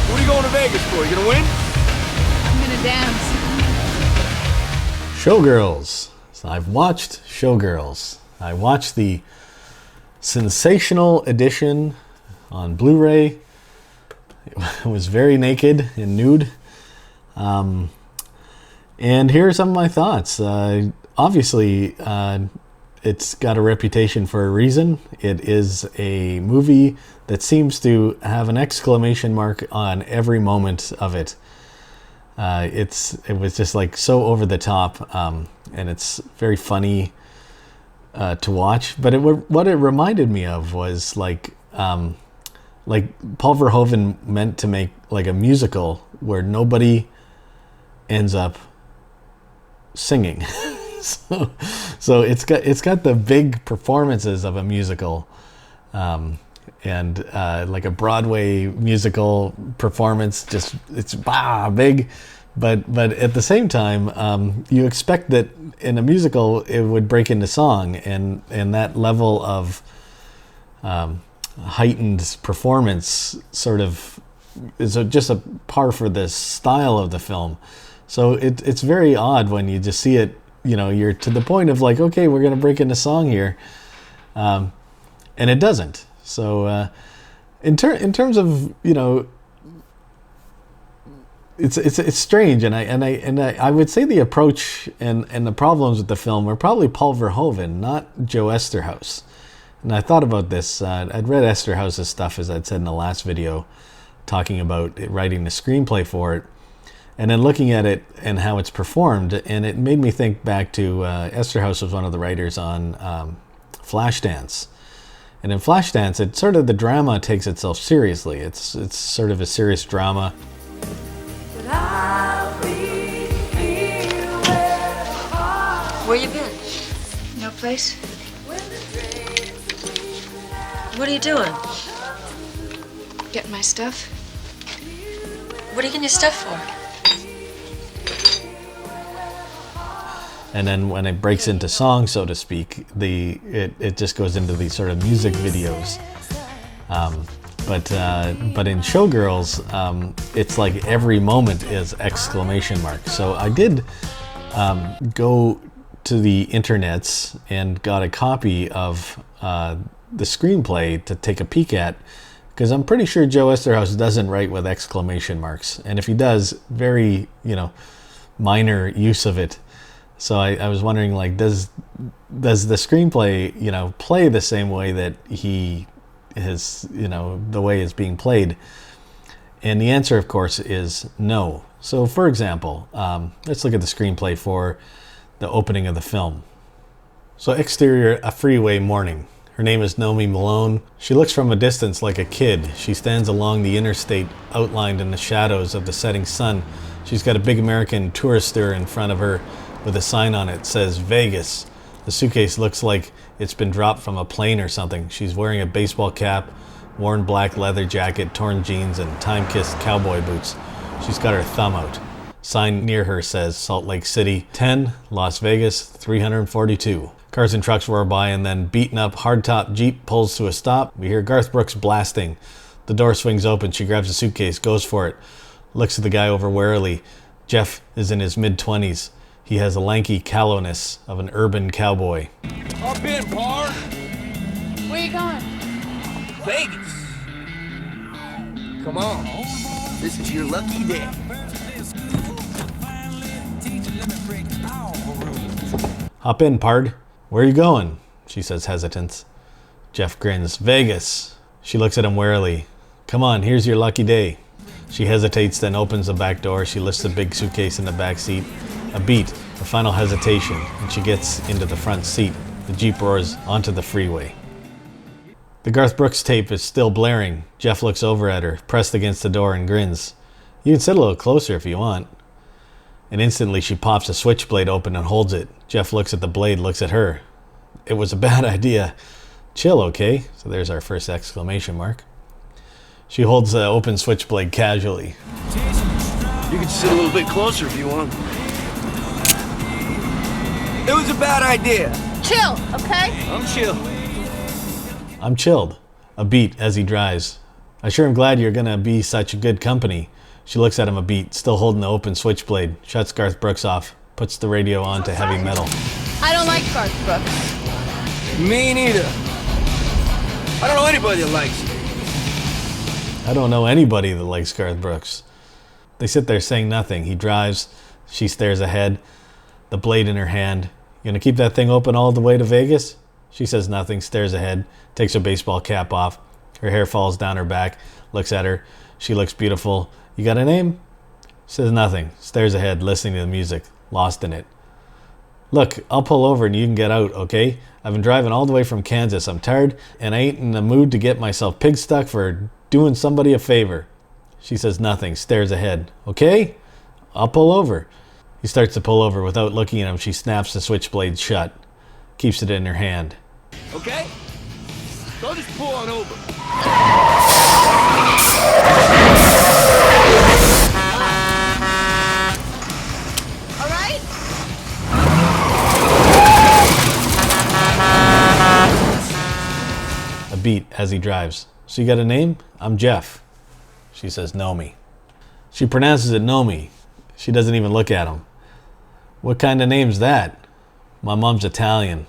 What are you going to Vegas for? You gonna win? I'm gonna dance. Showgirls. So I've watched Showgirls. I watched the sensational edition on Blu-ray. It was very naked and nude. And here are some of my thoughts. Obviously, it's got a reputation for a reason. It is a movie that seems to have an exclamation mark on every moment of it. It was just like so over the top, and it's very funny to watch. But what it reminded me of was like Paul Verhoeven meant to make like a musical where nobody ends up singing. So it's got the big performances of a musical, and like a Broadway musical performance. Just it's big, but at the same time, you expect that in a musical it would break into song, and that level of heightened performance sort of is just a par for the style of the film. So it's very odd when you just see it. You know, you're to the point of like, okay, we're going to break into song here. And it doesn't. So in terms of, you know, it's strange. And I would say the approach and the problems with the film are probably Paul Verhoeven, not Joe Esterhaus. And I thought about this. I'd read Esterhaus's stuff, as I'd said in the last video, talking about writing the screenplay for it. And then looking at it and how it's performed, and it made me think back to Esterhaus was one of the writers on Flashdance. And in Flashdance, it sort of, the drama takes itself seriously. It's sort of a serious drama. Where you been? No place. What are you doing? Getting my stuff. What are you getting your stuff for? And then when it breaks into song, so to speak, it just goes into these sort of music videos. But in Showgirls, it's like every moment is exclamation mark. So I did go to the internets and got a copy of the screenplay to take a peek at, because I'm pretty sure Joe Esterhaus doesn't write with exclamation marks, and if he does, very, you know, minor use of it. So I was wondering, like, does the screenplay, you know, play the same way that he is, you know, the way it's being played? And the answer, of course, is no. So, for example, let's look at the screenplay for the opening of the film. So, exterior, a freeway morning. Her name is Naomi Malone. She looks from a distance like a kid. She stands along the interstate, outlined in the shadows of the setting sun. She's got a big American tourister in front of her with a sign on it that says Vegas. The suitcase looks like it's been dropped from a plane or something. She's wearing a baseball cap, worn black leather jacket, torn jeans, and time-kissed cowboy boots. She's got her thumb out. Sign near her says Salt Lake City 10, Las Vegas 342. Cars and trucks roar by, and then beaten up hardtop Jeep pulls to a stop. We hear Garth Brooks blasting. The door swings open. She grabs a suitcase, goes for it, looks at the guy over warily. Jeff is in his mid-20s. He has a lanky callowness of an urban cowboy. Hop in, Par. Where you going? Vegas. Come on. This is your lucky day. Hop in, pard. Where are you going? She says, hesitant. Jeff grins. Vegas. She looks at him warily. Come on, here's your lucky day. She hesitates, then opens the back door. She lifts the big suitcase in the back seat. A beat, a final hesitation, and she gets into the front seat. The Jeep roars onto the freeway. The Garth Brooks tape is still blaring. Jeff looks over at her, pressed against the door, and grins. You can sit a little closer if you want. And instantly she pops a switchblade open and holds it. Jeff looks at the blade, looks at her. It was a bad idea. Chill, okay? So there's our first exclamation mark. She holds the open switchblade casually. You can sit a little bit closer if you want. It was a bad idea. Chill, okay? I'm chill. I'm chilled. A beat as he drives. I sure am glad you're gonna be such good company. She looks at him a beat, still holding the open switchblade, shuts Garth Brooks off, puts the radio on to heavy metal. I don't like Garth Brooks. Me neither. I don't know anybody that likes it. I don't know anybody that likes Garth Brooks. They sit there saying nothing. He drives, she stares ahead, the blade in her hand. You gonna keep that thing open all the way to Vegas? She says nothing, stares ahead, takes her baseball cap off. Her hair falls down her back, looks at her. She looks beautiful. You got a name? Says nothing, stares ahead, listening to the music, lost in it. Look, I'll pull over and you can get out, okay? I've been driving all the way from Kansas. I'm tired and I ain't in the mood to get myself pig stuck for doing somebody a favor. She says nothing, stares ahead. Okay? I'll pull over. He starts to pull over. Without looking at him, she snaps the switchblade shut, keeps it in her hand. Okay? So just pull on over. All right? A beat as he drives. So you got a name? I'm Jeff. She says, Nomi. She pronounces it Nomi. She doesn't even look at him. What kind of name's that? My mom's Italian.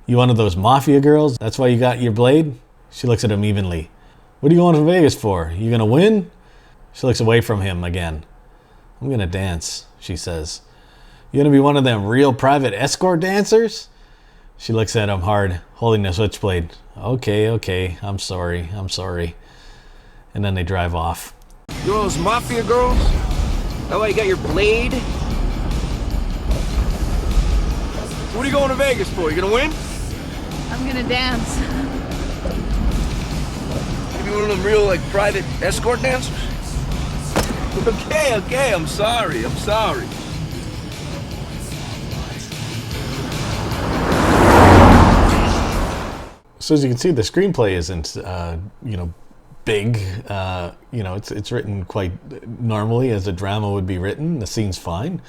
You one of those mafia girls? That's why you got your blade? She looks at him evenly. What are you going to Vegas for? You gonna win? She looks away from him again. I'm gonna dance, she says. You gonna be one of them real private escort dancers? She looks at him hard, holding the switchblade. Okay, I'm sorry. And then they drive off. You know those mafia girls? That why you got your blade? What are you going to Vegas for? You gonna win? I'm gonna dance. Maybe one of them real, like, private escort dancers? Okay, I'm sorry. So as you can see, the screenplay isn't, big. It's written quite normally as a drama would be written. The scene's fine.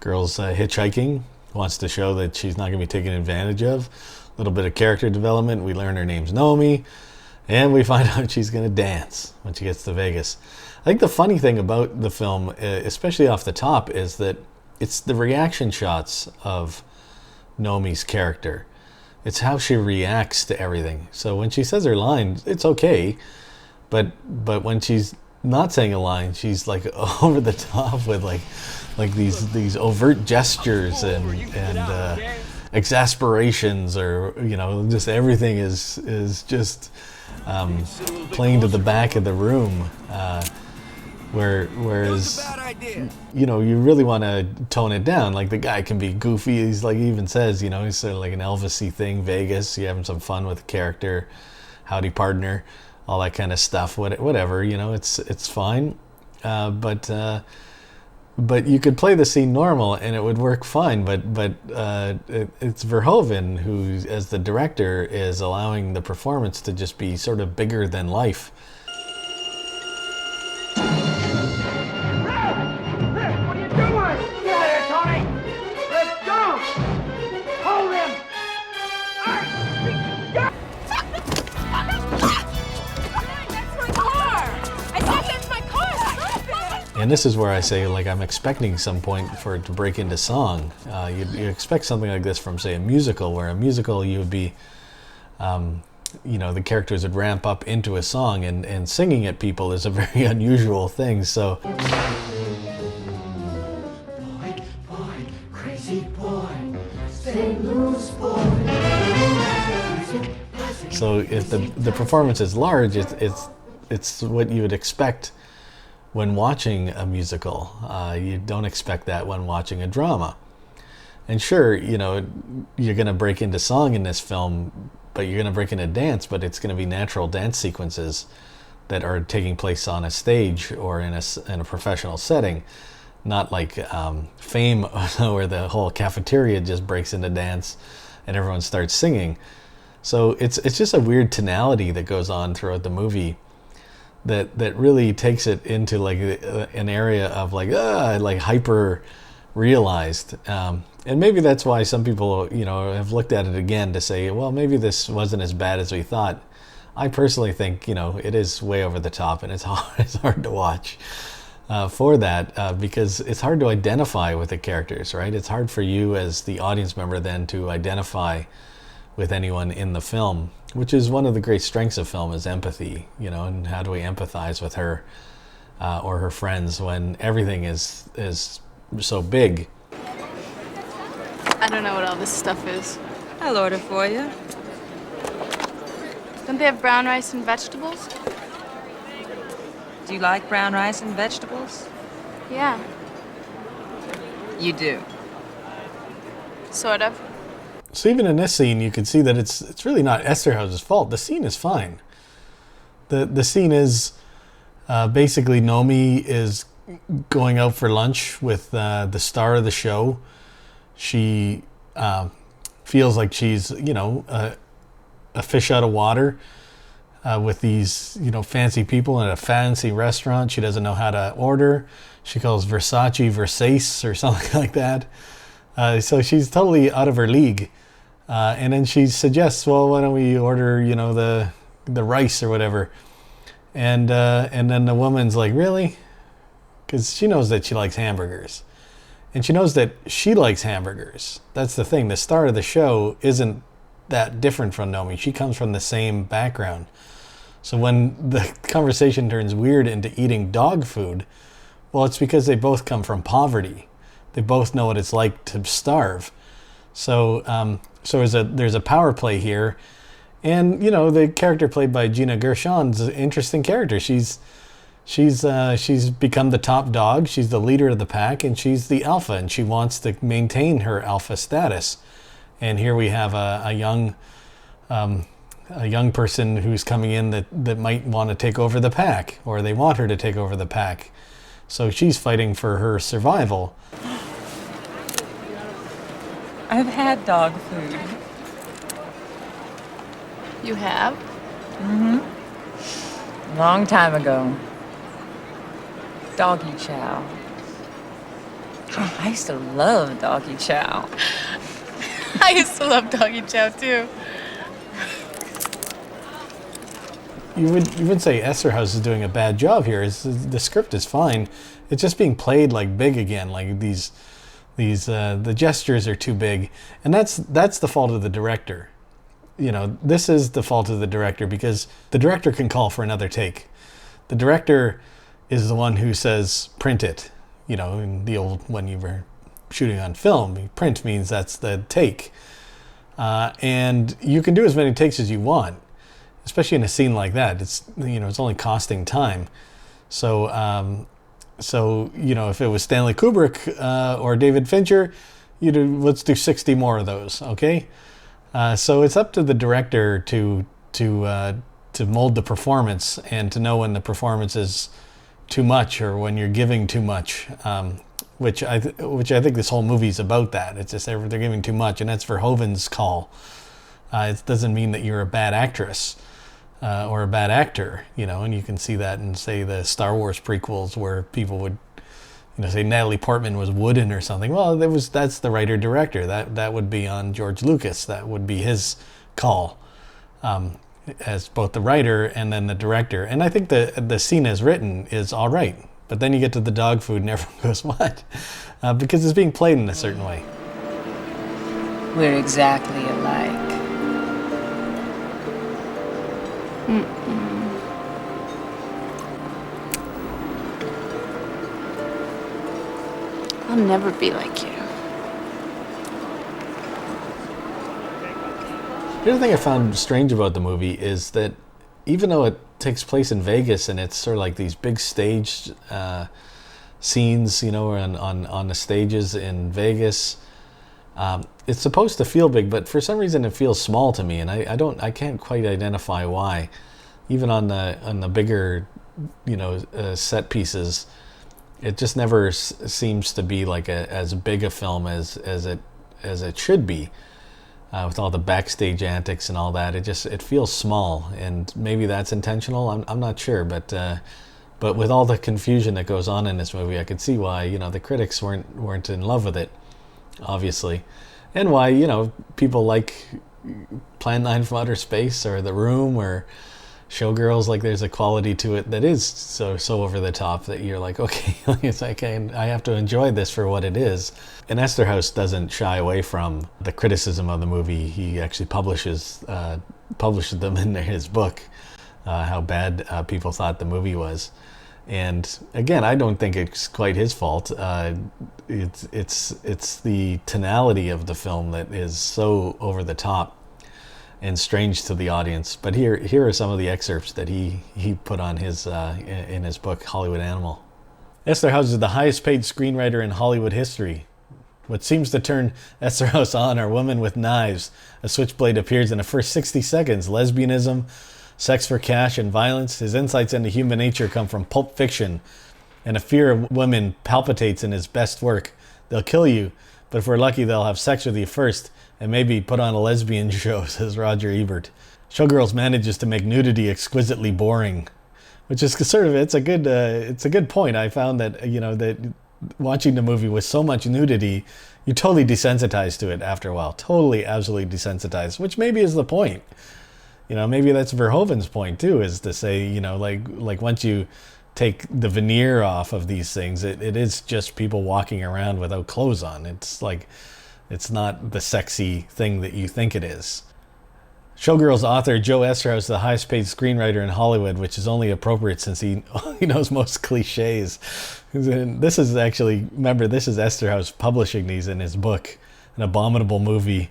Girl's hitchhiking, wants to show that she's not going to be taken advantage of. A little bit of character development. We learn her name's Nomi, and we find out she's going to dance when she gets to Vegas. I think the funny thing about the film, especially off the top, is that it's the reaction shots of Nomi's character. It's how she reacts to everything. So when she says her line, it's okay, but when she's not saying a line, she's like over the top with like these overt gestures and exasperations, or just everything is just playing to the back of the room. Whereas you really want to tone it down. Like, the guy can be goofy. He's like, he even says, he's sort of like an Elvis-y thing. Vegas, you having some fun with the character, howdy partner, all that kind of stuff. Whatever, it's fine. But you could play the scene normal and it would work fine. But it's Verhoeven who, as the director, is allowing the performance to just be sort of bigger than life. And this is where I say, like, I'm expecting some point for it to break into song. You expect something like this from, say, a musical, where a musical you would be, the characters would ramp up into a song, and singing at people is a very unusual thing. So, boy, crazy boy, stay loose, boy. So if the performance is large, it's what you would expect when watching a musical. You don't expect that when watching a drama. And sure, you're going to break into song in this film, but you're going to break into dance, but it's going to be natural dance sequences that are taking place on a stage or in a professional setting, not like Fame, where the whole cafeteria just breaks into dance and everyone starts singing. So it's just a weird tonality that goes on throughout the movie that really takes it into like an area of like hyper realized, and maybe that's why some people have looked at it again to say, well, maybe this wasn't as bad as we thought. I personally think, it is way over the top, and it's hard to watch for that because it's hard to identify with the characters, right? It's hard for you as the audience member then to identify with anyone in the film, which is one of the great strengths of film, is empathy, and how do we empathize with her or her friends when everything is so big. I don't know what all this stuff is. I'll order for you. Don't they have brown rice and vegetables? Do you like brown rice and vegetables? Yeah, You do. sort of. So even in this scene, you can see that it's really not Esterhaus's fault. The scene is fine. The scene is basically Nomi is going out for lunch with the star of the show. She feels like she's, a fish out of water with these, fancy people in a fancy restaurant. She doesn't know how to order. She calls Versace Versace or something like that. So she's totally out of her league. And then she suggests, well, why don't we order, the rice or whatever. And then the woman's like, really? Because she knows that she likes hamburgers. And she knows that she likes hamburgers. That's the thing. The star of the show isn't that different from Nomi. She comes from the same background. So when the conversation turns weird into eating dog food, well, it's because they both come from poverty. They both know what it's like to starve. So there's a power play here. And, the character played by Gina Gershon's an interesting character. She's become the top dog. She's the leader of the pack, and she's the alpha, and she wants to maintain her alpha status. And here we have a young person who's coming in that might want to take over the pack, or they want her to take over the pack. So she's fighting for her survival. I've had dog food. You have? Long time ago. Doggy chow. Oh, I used to love doggy chow. I used to love doggy chow too. You would say Esterhaus is doing a bad job here. The script is fine. It's just being played like big again. Like the gestures are too big, and that's the fault of the director. This is the fault of the director because the director can call for another take. The director is the one who says print it. In the old, when you were shooting on film, print means that's the take, and you can do as many takes as you want. Especially in a scene like that, it's only costing time. So if it was Stanley Kubrick or David Fincher, let's do 60 more of those, okay? So it's up to the director to mold the performance and to know when the performance is too much or when you're giving too much. Which I think this whole movie's about that. It's just they're giving too much, and that's Verhoeven's call. It doesn't mean that you're a bad actress. Or a bad actor, and you can see that in, say, the Star Wars prequels where people would, say Natalie Portman was wooden or something. Well, that's the writer-director. That would be on George Lucas. That would be his call as both the writer and then the director. And I think the scene as written is all right. But then you get to the dog food and everyone goes, what? Because it's being played in a certain way. We're exactly alike. I'll never be like you. The other thing I found strange about the movie is that even though it takes place in Vegas and it's sort of like these big stage scenes, on the stages in Vegas, it's supposed to feel big, but for some reason it feels small to me, and I can't quite identify why. Even on the bigger, set pieces, it just never seems to be like as big a film as it should be. With all the backstage antics and all that, it feels small, and maybe that's intentional. I'm not sure, but with all the confusion that goes on in this movie, I could see why the critics weren't in love with it, obviously, and why people like Plan 9 from Outer Space or The Room or Showgirls, like there's a quality to it that is so over the top that you're like, okay, it's like I have to enjoy this for what it is. And Esterhaus doesn't shy away from the criticism of the movie. He actually publishes them in his book, how bad people thought the movie was. And again, I don't think it's quite his fault. It's the tonality of the film that is so over the top and strange to the audience. But here are some of the excerpts that he put on his in his book Hollywood Animal. Esterhaus is the highest paid screenwriter in Hollywood history. What seems to turn Esterhaus on are women with knives. A switchblade appears in the first 60 seconds. Lesbianism, sex for cash, and violence. His insights into human nature come from Pulp Fiction, and a fear of women palpitates in his best work. They'll kill you, but if we're lucky, they'll have sex with you first, and maybe put on a lesbian show, says Roger Ebert. Showgirls manages to make nudity exquisitely boring, which is sort of, it's a good point. I found that, that watching the movie with so much nudity, you're totally desensitized to it after a while. Totally, absolutely desensitized, which maybe is the point. Maybe that's Verhoeven's point too, is to say, like once you take the veneer off of these things, it is just people walking around without clothes on. It's like, it's not the sexy thing that you think it is. Showgirls author Joe Esterhaus is the highest paid screenwriter in Hollywood, which is only appropriate since he knows most cliches. And this is actually, remember, this is Esterhaus publishing these in his book, An Abominable Movie.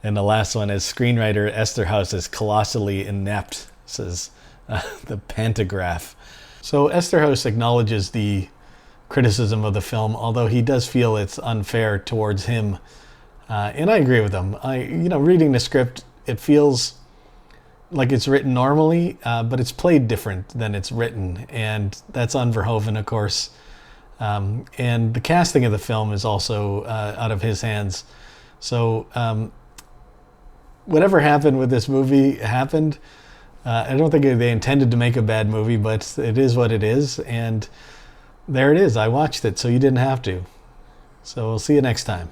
And the last one is screenwriter Esterhaus is colossally inept, says the Pantograph. So Esterhaus acknowledges the criticism of the film, although he does feel it's unfair towards him. And I agree with him. Reading the script, it feels like it's written normally, but it's played different than it's written. And that's on Verhoeven, of course. And the casting of the film is also out of his hands. So whatever happened with this movie happened. I don't think they intended to make a bad movie, but it is what it is. And there it is. I watched it, so you didn't have to. So we'll see you next time.